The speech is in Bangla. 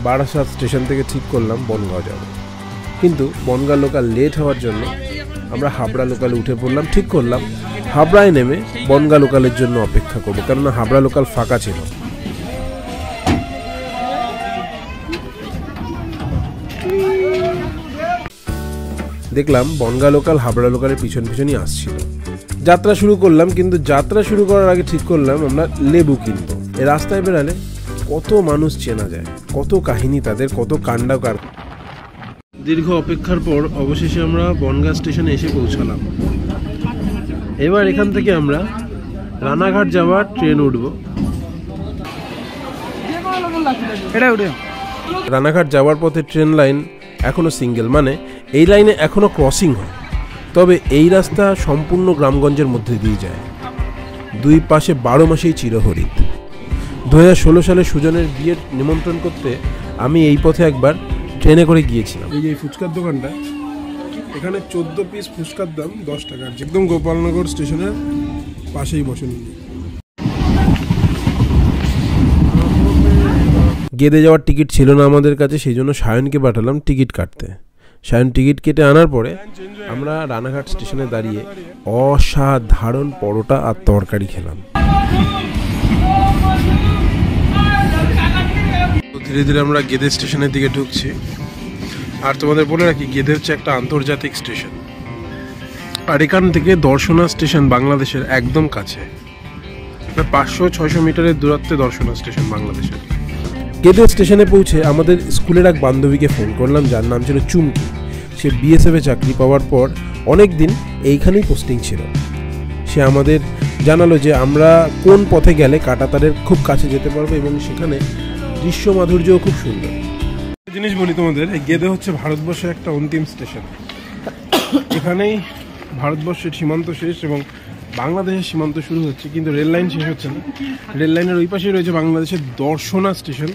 বারাসাত স্টেশন থেকে ঠিক করলাম বনগাঁও যাব, কিন্তু বনগাঁ লোকাল লেট হওয়ার জন্য আমরা হাবড়া লোকালে উঠে পড়লাম। ঠিক করলাম হাবড়ায় নেমে বনগাঁ লোকালের জন্য অপেক্ষা করবো, কেননা হাবড়া লোকাল ফাঁকা ছিল। দেখলাম বনগাঁ লোকাল হাবড়া লোকালের পিছন পিছনই আসছিল। যাত্রা শুরু করলাম, কিন্তু যাত্রা শুরু করার আগে ঠিক করলাম আমরা লেবু কিনবো। এই রাস্তায় বেরালে কত মানুষ চেনা যায়, কত কাহিনী তাদের, কত কাণ্ডকার। দীর্ঘ অপেক্ষার পর অবশেষে আমরা বনগাঁ স্টেশনে এসে পৌঁছালাম। এবার এখান থেকে আমরা রানাঘাট যাওয়ার ট্রেন উঠব। রানাঘাট যাওয়ার পথে ট্রেন লাইন এখনো সিঙ্গেল, মানে এই লাইনে এখনো ক্রসিং হয়, তবে এই রাস্তা সম্পূর্ণ গ্রামগঞ্জের মধ্যে দিয়ে যায়। দুই পাশে 12 মাসেই চিরহরিৎ। 2016 সালে সুজনের বিয়ের নিমন্ত্রণ করতে আমি এই পথে একবার ট্রেনে করে গিয়েছিলাম। এই যে ফুচকার দোকানটা, এখানে 14 পিস ফুচকার দাম 10 টাকা, একদম গোপালনগর স্টেশনের পাশেই বসেন। গেদে যাওয়ার টিকিট ছিল না আমাদের কাছে, সেই জন্য সায়নকে পাঠালাম টিকিট কাটতে। সায়ন টিকিট কেটে আনার পরে আমরা রানাঘাট স্টেশনে দাঁড়িয়ে অসাধারণ পরোটা আর তরকারি খেলাম। ধীরে ধীরে আমরা গেদে স্টেশনের দিকে ঢুকছি। আর তোমাদের বলে রাখি, গেদে হচ্ছে একটা আন্তর্জাতিক স্টেশন, আর এখান থেকে দর্শনা স্টেশন বাংলাদেশের একদম কাছে, 500-600 মিটারের দূরত্বে দর্শনা স্টেশন বাংলাদেশের। গেদে স্টেশনে পৌঁছে আমাদের স্কুলের এক বান্ধবীকে ফোন করলাম, যার নাম ছিল চুমকি। সে বিএসএফে চাকরি পাওয়ার পর অনেক দিন এইখানেই পোস্টিং ছিল। সে আমাদের জানালো যে আমরা কোন পথে গেলে কাঁটাতারের খুব কাছে যেতে পারবো এবং সেখানে দৃশ্য মাধুর্যও খুব সুন্দর। জিনিস বলি তোমাদের, এই গেদে হচ্ছে ভারতবর্ষের একটা অন্তিম স্টেশন। এখানেই ভারতবর্ষের সীমান্ত শেষ এবং বাংলাদেশের সীমান্ত শুরু হচ্ছে, কিন্তু রেল লাইন শেষ হচ্ছে না। রেল লাইনের ওই পাশেই রয়েছে বাংলাদেশের দর্শনা স্টেশন,